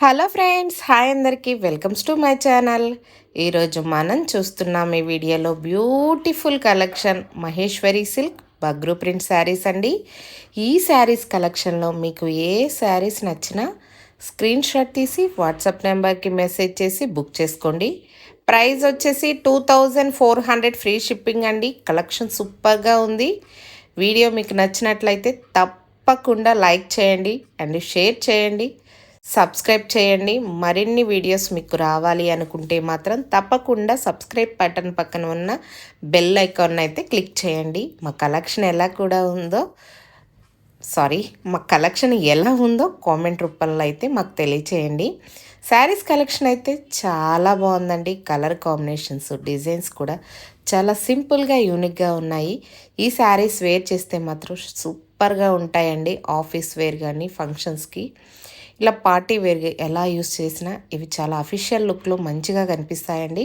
Hello friends, hi అందరికీ, welcomes to my channel. ఈరోజు మనం చూస్తున్నాం ఈ వీడియోలో beautiful collection Maheshwari silk Bagru print saris అండి. ఈ శారీస్ కలెక్షన్లో మీకు ఏ శారీస్ నచ్చినా స్క్రీన్ షాట్ తీసి వాట్సాప్ నెంబర్కి మెసేజ్ చేసి బుక్ చేసుకోండి. ప్రైస్ వచ్చేసి 2400 ఫ్రీ షిప్పింగ్ అండి. కలెక్షన్ సూపర్గా ఉంది. వీడియో మీకు నచ్చినట్లయితే తప్పకుండా లైక్ చేయండి అండ్ షేర్ చేయండి, సబ్స్క్రైబ్ చేయండి. మరిన్ని వీడియోస్ మీకు రావాలి అనుకుంటే మాత్రం తప్పకుండా సబ్స్క్రైబ్ బటన్ పక్కన ఉన్న బెల్ ఐకాన్ అయితే క్లిక్ చేయండి. మా కలెక్షన్ ఎలా ఉందో కామెంట్ రూపంలో అయితే మాకు తెలియచేయండి. శారీస్ కలెక్షన్ అయితే చాలా బాగుందండి. కలర్ కాంబినేషన్స్, డిజైన్స్ కూడా చాలా సింపుల్గా యూనిక్గా ఉన్నాయి. ఈ శారీస్ వేర్ చేస్తే మాత్రం సూపర్గా ఉంటాయండి. ఆఫీస్ వేర్ కానీ ఫంక్షన్స్కి, ఇలా పార్టీ వేర్గా ఎలా యూస్ చేసినా ఇవి చాలా అఫీషియల్ లుక్లో మంచిగా కనిపిస్తాయండి.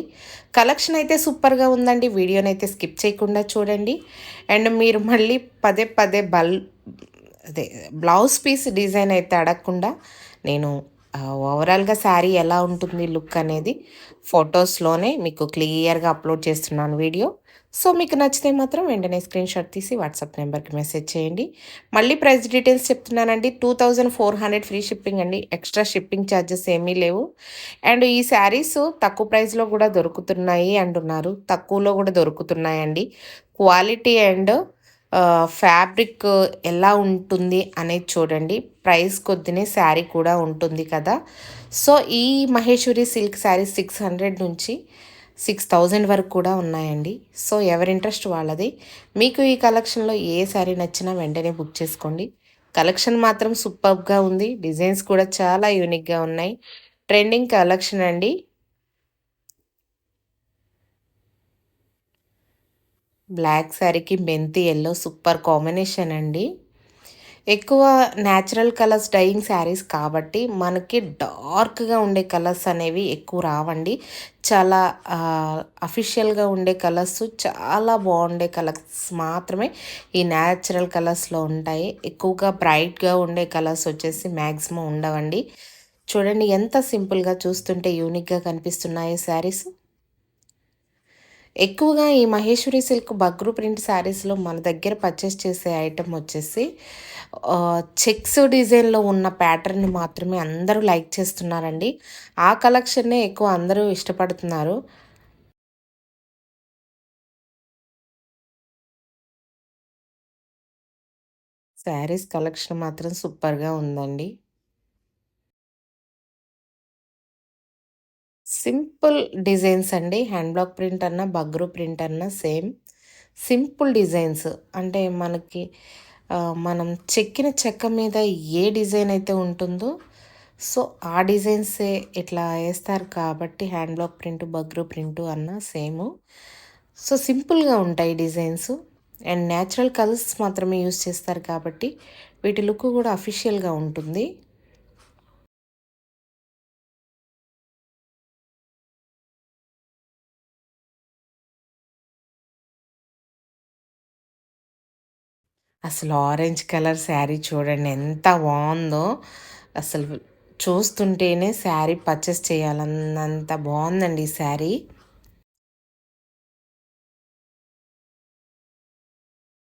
కలెక్షన్ అయితే సూపర్గా ఉందండి. వీడియోనైతే స్కిప్ చేయకుండా చూడండి. అండ్ మీరు మళ్ళీ పదే పదే అదే బ్లౌజ్ పీస్ డిజైన్ అయితే అడగకుండా నేను ఓవరాల్గా శారీ ఎలా ఉంటుంది లుక్ అనేది ఫొటోస్లోనే మీకు క్లియర్గా అప్లోడ్ చేస్తున్నాను వీడియో. సో మీకు నచ్చితే మాత్రం వెంటనే స్క్రీన్ షాట్ తీసి వాట్సాప్ నెంబర్కి మెసేజ్ చేయండి. మళ్ళీ ప్రైస్ డీటెయిల్స్ చెప్తున్నానండి. 2400 ఫ్రీ షిప్పింగ్ అండి. ఎక్స్ట్రా షిప్పింగ్ ఛార్జెస్ ఏమీ లేవు. అండ్ ఈ శారీస్ తక్కువ ప్రైస్లో కూడా దొరుకుతున్నాయి అంటున్నారు. తక్కువలో కూడా దొరుకుతున్నాయండి. క్వాలిటీ అండ్ ఫ్యాబ్రిక్ ఎలా ఉంటుంది అనేది చూడండి. ప్రైస్ కొద్దినే శారీ కూడా ఉంటుంది కదా. సో ఈ మహేశ్వరి సిల్క్ శారీ 600 నుంచి 6000 వరకు కూడా ఉన్నాయండి. సో ఎవరి ఇంట్రెస్ట్ వాళ్ళది. మీకు ఈ కలెక్షన్లో ఏ శారీ నచ్చినా వెంటనే బుక్ చేసుకోండి. కలెక్షన్ మాత్రం సూపర్గా ఉంది. డిజైన్స్ కూడా చాలా యూనిక్గా ఉన్నాయి. ట్రెండింగ్ కలెక్షన్ అండి. బ్లాక్ శారీకి మెంతి ఎల్లో సూపర్ కాంబినేషన్ అండి. ఎక్కువ న్యాచురల్ కలర్స్ డైయింగ్ శారీస్ కాబట్టి మనకి డార్క్గా ఉండే కలర్స్ అనేవి ఎక్కువ రావండి. చాలా అఫీషియల్గా ఉండే కలర్స్, చాలా బాగుండే కలర్స్ మాత్రమే ఈ న్యాచురల్ కలర్స్లో ఉంటాయి. ఎక్కువగా బ్రైట్గా ఉండే కలర్స్ వచ్చేసి మ్యాక్సిమం ఉండవండి. చూడండి ఎంత సింపుల్గా, చూస్తుంటే యూనిక్గా కనిపిస్తున్నాయి శారీస్. ఎక్కువగా ఈ మహేశ్వరి సిల్క్ బగ్రూ ప్రింట్ శారీస్లో మన దగ్గర పర్చేస్ చేసే ఐటమ్ వచ్చేసి చెక్స్ డిజైన్లో ఉన్న ప్యాటర్న్ మాత్రమే అందరూ లైక్ చేస్తున్నారండి. ఆ కలెక్షన్నే ఎక్కువ అందరూ ఇష్టపడుతున్నారు. శారీస్ కలెక్షన్ మాత్రం సూపర్గా ఉందండి. సింపుల్ డిజైన్స్ అండి. హ్యాండ్ బ్లాక్ ప్రింట్ అన్నా బగ్రూ ప్రింట్ అన్నా సేమ్ సింపుల్ డిజైన్స్. అంటే మనకి మనం చెక్కిన చెక్క మీద ఏ డిజైన్ అయితే ఉంటుందో సో ఆ డిజైన్సే ఇట్లా వేస్తారు కాబట్టి hand black print Bagru print అన్న సేమ్. సో సింపుల్గా ఉంటాయి డిజైన్స్. అండ్ న్యాచురల్ కలర్స్ మాత్రమే యూస్ చేస్తారు కాబట్టి వీటి లుక్ కూడా అఫీషియల్గా ఉంటుంది. అసలు ఆరెంజ్ కలర్ శారీ చూడండి ఎంత బాగుందో. అసలు చూస్తుంటేనే శారీ పర్చేస్ చేయాలన్నంత బాగుందండి ఈ శారీ.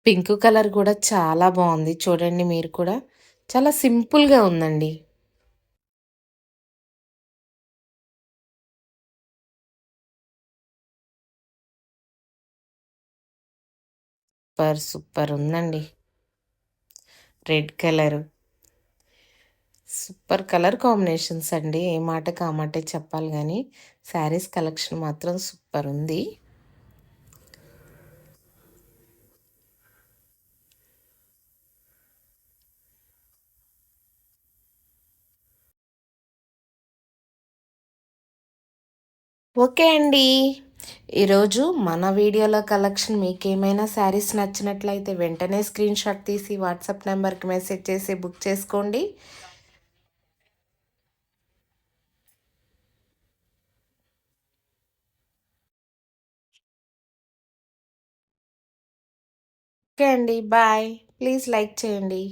పింక్ కలర్ కూడా చాలా బాగుంది. చూడండి మీరు కూడా. చాలా సింపుల్గా ఉందండి. సూపర్ సూపర్ ఉందండి. Red colour super colour combinations అండి. ఏ మాటకి ఆ మాటే చెప్పాలి కానీ శారీస్ కలెక్షన్ మాత్రం సూపర్ ఉంది. ఓకే అండి. ఈరోజు మన వీడియోలో కలెక్షన్ మీకేమైనా శారీస్ నచ్చినట్లయితే వెంటనే స్క్రీన్ షాట్ తీసి వాట్సాప్ నెంబర్కి మెసేజ్ చేసి బుక్ చేసుకోండి. ఓకే అండి. బాయ్. ప్లీజ్ లైక్ చేయండి.